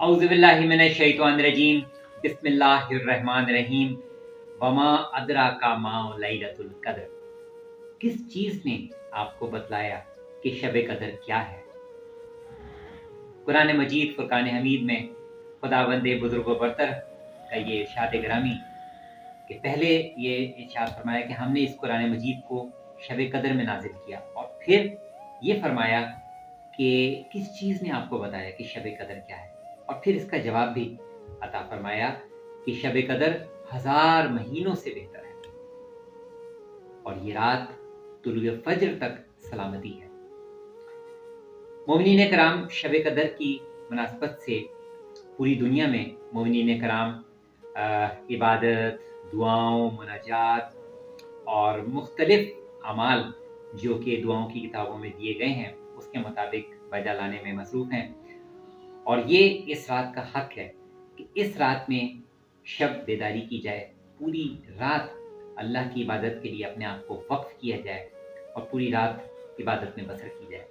औज़ु बिल्लाहि मिनश शैतानिर रजीम बिस्मिल्लाहिर रहमानिर रहीम वमा अदराका मा लैलतुल कद्र। किस चीज़ ने आपको बतलाया कि शब कदर क्या है? कुरान मजीद फुरकान हमीद में खुदावंद बुजुर्ग व बरतर का ये इरशाद ग्रामी कि पहले ये इरशाद फरमाया कि हमने इस कुरान मजीद को शब कदर में नाजिल किया, और फिर ये फरमाया कि किस चीज़ ने आपको बताया कि शब कदर क्या है, और फिर इसका जवाब भी अता फरमाया कि शब कदर 1000 महीनों से बेहतर है और ये रात तुलुए फज्र तक सलामती है। मोमिनीन कराम शब कदर की मुनासबत से पूरी दुनिया में मोमिनीन कराम इबादत, दुआओं, मुनाजात और मुख्तलिफ अमाल जो कि दुआओं की किताबों में दिए गए हैं उसके मुताबिक बजा लाने में मसरूफ़ हैं। और ये इस रात का हक है कि इस रात में शब बेदारी की जाए, पूरी रात अल्लाह की इबादत के लिए अपने आप को वक्फ किया जाए और पूरी रात इबादत में बसर की जाए।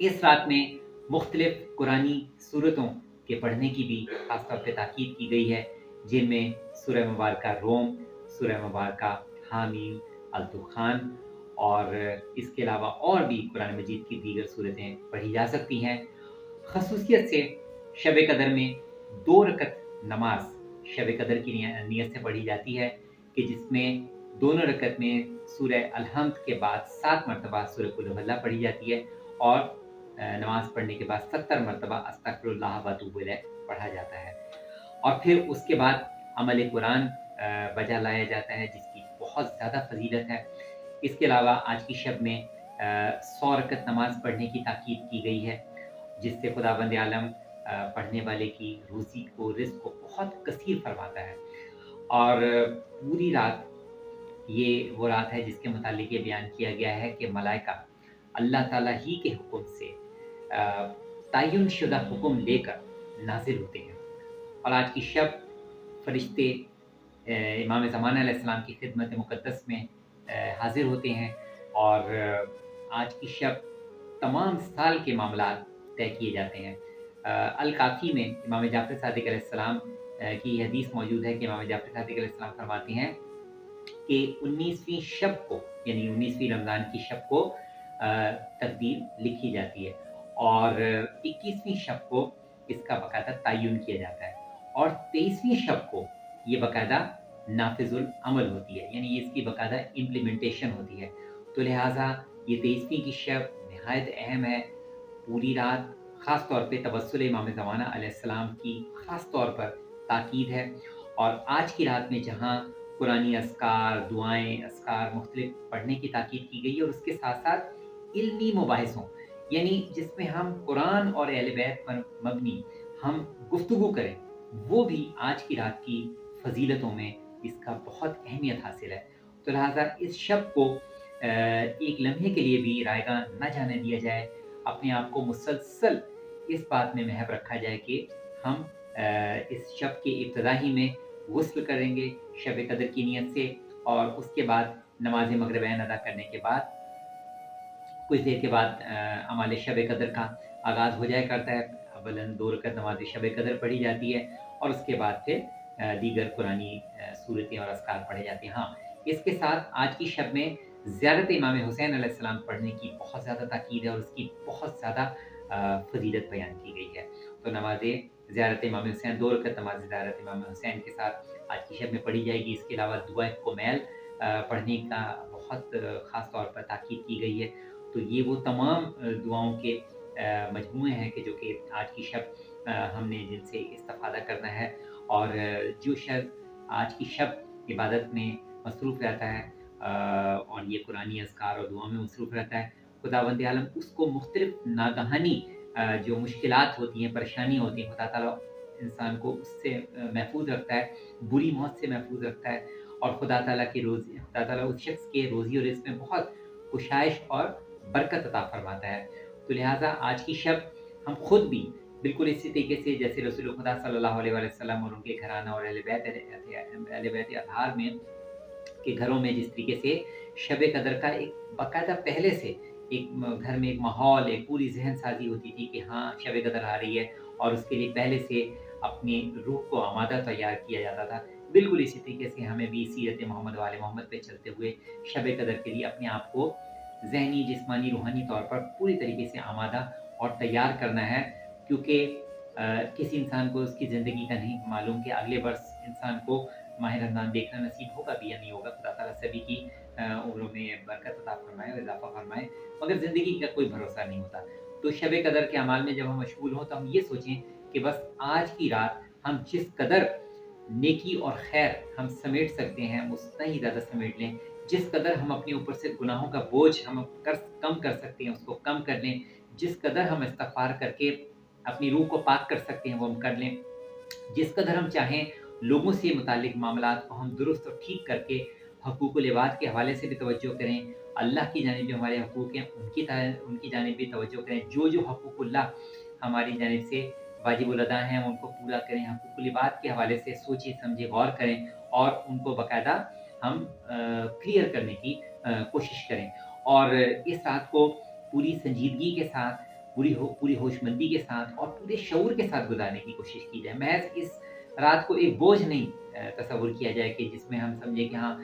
इस रात में मुख्तलिफ कुरानी सूरतों के पढ़ने की भी खास तौर पे ताकीद की गई है, जिनमें सूरह मुबारका रोम, सूरह मुबारका हामीम, अल-दुखान और इसके अलावा और भी कुरान मजीद की दीगर सूरतें पढ़ी जा सकती हैं। ख़ुसूसियत से शब कदर में 2 रकत नमाज शब कदर की नियत से पढ़ी जाती है कि जिसमें दोनों रकत में सूरह अल-हम्द के बाद 7 मरतबा सूरह कुल हुवल्लाह पढ़ी जाती है और नमाज पढ़ने के बाद 70 मरतबा अस्तगफिरुल्लाह व अतूबु इलैह पढ़ा जाता है। और फिर उसके बाद अमल कुरान बजा लाया जाता है, जिसकी बहुत ज़्यादा फजीलत है। इसके अलावा आज की शब में 100 रकत नमाज पढ़ने की ताकीद की गई है, जिससे खुदावंद आलम पढ़ने वाले की रोज़ी को, रिज़्क़ को बहुत कसीर फरमाता है। और पूरी रात ये वो रात है जिसके मुतालिक ये बयान किया गया है कि मलाइका अल्लाह ताला ही के हुक्म से तय्युन शुदा हुक्म लेकर नाज़िल होते हैं। और आज की शब फरिश्ते इमाम ज़माना अलैहिस्सलाम की खिदमत मुक़द्दस में हाज़िर होते हैं और आज की शब तमाम साल के मामलात तय किए जाते हैं। अल-काफ़ी में इमाम जाफ़र सादिक़ अलैहिस्सलाम की हदीस मौजूद है कि इमाम जाफ़र सादिक़ अलैहिस्सलाम फरमाते हैं कि 19वीं शब को, यानी 19वीं रमज़ान की शब को तकदीर लिखी जाती है और 21वीं शब को इसका बाकायदा तय्युन किया जाता है और 23वीं शब को ये बाकायदा नाफिजुल अमल होती है, यानी इसकी बाकायदा इम्प्लीमेंटेशन होती है। तो लिहाजा ये 23वीं की शब निहायत अहम है। पूरी रात ख़ास तौर पे तवस्सुल इमाम ज़माना अलैहिस्सलाम की ख़ास तौर पर ताकीद है और आज की रात में जहाँ कुरानी अस्कार, दुआएँ, अस्कार मुख्तलिफ पढ़ने की ताकीद की गई है और उसके साथ-साथ इल्मी मुबाहिसों, यानी जिसमें हम कुरान और अहले बैत पर मबनी हम गुफ्तगू करें, वो भी आज की रात की फजीलतों में इसका बहुत अहमियत हासिल है। तो लिहाजा इस शब को एक लम्हे के लिए भी रायगा न जाने दिया जाए। अपने आप को मुसलसल इस बात में महव रखा जाए कि हम इस शब के इब्तिदा ही में गुस्ल करेंगे शब कदर की नीयत से और उसके बाद नमाज मगरिबैन अदा करने के बाद कुछ देर के बाद अमाल शब कदर का आगाज़ हो जाया करता है। अव्वलन 2 रकत नमाज शब कदर पढ़ी जाती है और उसके बाद फिर दीगर कुरानी सूरतें और अस्कार पढ़े जाते हैं। हाँ, इसके साथ आज की शब में ज़ियारत इमाम हुसैन अलैहिस्सलाम पढ़ने की बहुत ज़्यादा ताकीद है और उसकी बहुत ज़्यादा फजीलत बयान की गई है। तो नमाज़ ज़ियारत इमाम हुसैन 2 रकत नमाज ज़ियारत इमाम हुसैन के साथ आज की शब में पढ़ी जाएगी। इसके अलावा दुआ कुमैल पढ़ने का बहुत ख़ास तौर पर ताकीद की गई है। तो ये वो तमाम दुआओं के मजमूए हैं कि जो कि आज की शब हमने जिनसे इस्तिफ़ादा करना है और जो शख्स आज की शब इबादत में मसरूफ़ रहता है और ये कुरानी अज़कार और दुआ में मसरूफ़ रहता है, खुदावंद आलम उसको मुख्तलिफ नागहानी जो मुश्किलात होती हैं, परेशानी होती हैं, खुदा ताला इंसान को उससे महफूज़ रखता है, बुरी मौत से महफूज़ रखता है और खुदा ताला उस शख्स के रोज़ी और रिज़्क़ में बहुत कुशाइश और बरकत अता फ़रमाता है। तो लिहाजा आज की शब हम खुद भी बिल्कुल इसी तरीके से जैसे रसूल खुदा सल्लल्लाहु अलैहि वसल्लम और उनके घराना और अहले बैत अतहार में के घरों में जिस तरीके से शब कदर का एक बाकायदा पहले से एक घर में एक माहौल, एक पूरी ज़हन साज़ी होती थी कि हाँ, शब कदर आ रही है اور اس کے لیے پہلے سے اپنی روح کو آمادہ تیار کیا جاتا تھا، بالکل اسی طریقے سے ہمیں بھی سیرت محمد وآل محمد پہ چلتے ہوئے شب قدر کے لیے اپنے آپ کو ذہنی، جسمانی، روحانی طور پر پوری طریقے سے آمادہ اور تیار کرنا ہے، کیونکہ کسی انسان کو اس کی زندگی کا نہیں معلوم کہ اگلے برس انسان کو ماہ رمضان دیکھنا نصیب ہوگا بھی یا نہیں ہوگا۔ خدا تعالیٰ سبھی کی عمروں میں برکت عطا فرمائے اور اضافہ فرمائے، مگر زندگی کا کوئی بھروسہ نہیں ہوتا۔ تو شب قدر کے اعمال میں جب ہم مشغول ہوں تو ہم یہ سوچیں کہ بس آج کی رات ہم جس قدر نیکی اور خیر ہم سمیٹ سکتے ہیں اتنا ہی زیادہ سمیٹ لیں، جس قدر ہم اپنے اوپر سے گناہوں کا بوجھ ہم کم کر سکتے ہیں اس کو کم کر لیں، جس قدر ہم استغفار کر کے اپنی روح کو پاک کر سکتے ہیں وہ ہم کر لیں، جس قدر ہم چاہیں لوگوں سے متعلق معاملات کو ہم درست اور ٹھیک کر کے حقوق العباد کے حوالے سے بھی توجہ کریں، اللہ کی جانب جو ہمارے حقوق ہیں ان کی جانب بھی توجہ کریں، جو حقوق اللہ ہماری جانب سے واجب الادا ہیں ان کو پورا کریں، حقوق العباد کے حوالے سے سوچیں سمجھیں غور کریں اور ان کو باقاعدہ ہم کلیئر کرنے کی کوشش کریں، اور اس رات کو پوری سنجیدگی کے ساتھ، پوری ہوش مندی کے ساتھ اور پورے شعور کے ساتھ گزارنے کی کوشش کی جائے۔ محض اس رات کو ایک بوجھ نہیں تصور کیا جائے کہ جس میں ہم سمجھیں کہ ہاں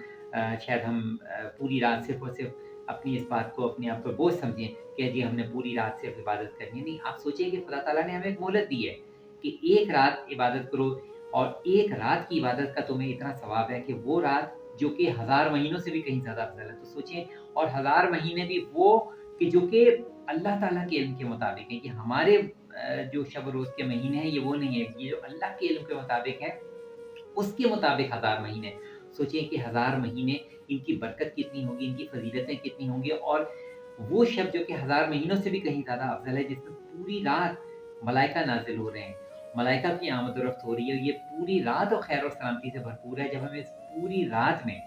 شاید ہم پوری رات صرف اور صرف اپنی اس بات کو اپنے آپ پر بوجھ سمجھیں کہ جی ہم نے پوری رات صرف عبادت کرنی ہے، نہیں، آپ سوچیں کہ خدا تعالیٰ نے ہمیں ایک مہلت دی ہے کہ ایک رات عبادت کرو، اور ایک رات کی عبادت کا تمہیں اتنا ثواب ہے کہ وہ رات جو کہ 1000 مہینوں سے بھی کہیں زیادہ افضل ہے، تو سوچیں، اور 1000 مہینے بھی وہ کہ جو کہ اللہ تعالیٰ کے علم کے مطابق ہیں، کہ ہمارے جو شب و روز کے مہینے ہیں یہ وہ نہیں ہے، یہ جو اللہ کے علم کے مطابق ہے اس کے مطابق 1000 مہینے، سوچیں کہ 1000 مہینے ان کی برکت کتنی ہوگی، ان کی فضیلتیں کتنی ہوں گی، اور وہ شب جو کہ 1000 مہینوں سے بھی کہیں زیادہ افضل ہے، جس میں پوری رات ملائکہ نازل ہو رہے ہیں، ملائکہ کی آمد و رفت ہو رہی ہے، یہ پوری رات اور خیر و سلامتی سے بھرپور ہے۔ جب ہمیں اس پوری رات میں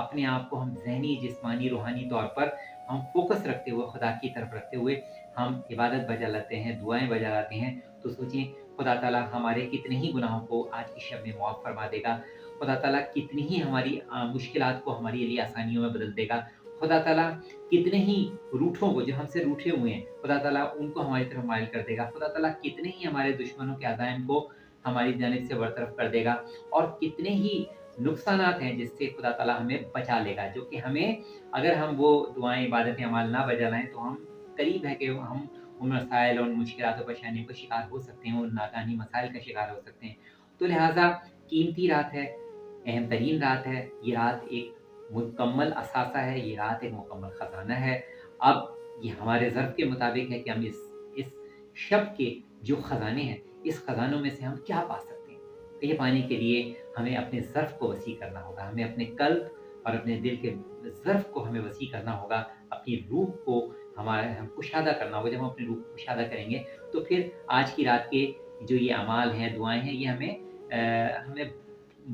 اپنے آپ کو ہم ذہنی، جسمانی، روحانی طور پر ہم فوکس رکھتے ہوئے، خدا کی طرف رکھتے ہوئے ہم عبادت بجا لاتے ہیں، دعائیں بجا لاتے ہیں، تو سوچیں خدا تعالیٰ ہمارے کتنے ہی گناہوں کو آج کی شب میں معاف فرما دے گا، خدا تعالیٰ کتنی ہی ہماری مشکلات کو ہمارے لیے آسانیوں میں بدل دے گا، خدا تعالیٰ کتنے ہی روٹھوں کو، جو ہم سے روٹھے ہوئے ہیں، خدا تعالیٰ ان کو ہماری طرف مائل کر دے گا، خدا تعالیٰ کتنے ہی ہمارے دشمنوں کے عزائم کو ہماری جانب سے برطرف کر دے گا، اور کتنے ہی نقصانات ہیں جس سے خدا تعالیٰ ہمیں بچا لے گا، جو کہ ہمیں اگر ہم وہ دعائیں، عبادتیں، اعمال نہ بجا لائیں تو ہم قریب ہے کہ ہم ان مسائل اور مشکلات و پریشانیوں کا شکار ہو سکتے ہیں، ان ناکانی مسائل کا شکار ہو سکتے ہیں۔ تو لہٰذا قیمتی رات ہے، اہم ترین رات ہے، یہ رات ایک مکمل اثاثہ ہے، یہ رات ایک مکمل خزانہ ہے۔ اب یہ ہمارے ظرف کے مطابق ہے کہ ہم اس شب کے جو خزانے ہیں، اس خزانوں میں سے ہم کیا پا سکتے ہیں، تو یہ پانے کے لیے ہمیں اپنے ظرف کو وسیع کرنا ہوگا، ہمیں اپنے قلب اور اپنے دل کے ظرف کو ہمیں وسیع کرنا ہوگا، اپنی روح کو ہم کشادہ کرنا ہوگا۔ جب ہم اپنی روح کو کشادہ کریں گے تو پھر آج کی رات کے جو یہ اعمال ہیں، دعائیں ہیں، یہ ہمیں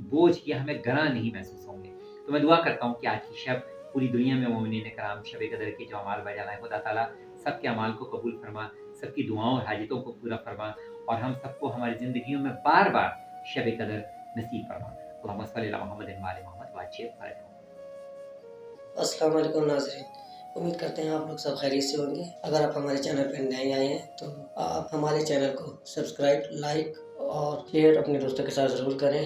بوجھ یا ہمیں گراں نہیں محسوس ہوں گے۔ تو میں دعا کرتا ہوں کہ آج کی شب پوری دنیا میں مومنین کرام شب قدر کے جو اعمال بجا لائیں، خدا تعالیٰ سب کے اعمال کو قبول فرما، سب کی دعاؤں اور حاجتوں کو پورا فرما، اور ہم سب کو ہماری زندگیوں میں بار بار شب قدر نصیب فرما۔ اللہم صلی علی محمد و آل محمد واجب فرجہ۔ السلام علیکم ناظرین، امید کرتے ہیں آپ لوگ سب خیریت سے ہوں گے۔ اگر آپ ہمارے چینل پر نئے آئے ہیں تو آپ ہمارے چینل کو سبسکرائب، لائک اور شیئر اپنے دوستوں کے ساتھ ضرور کریں۔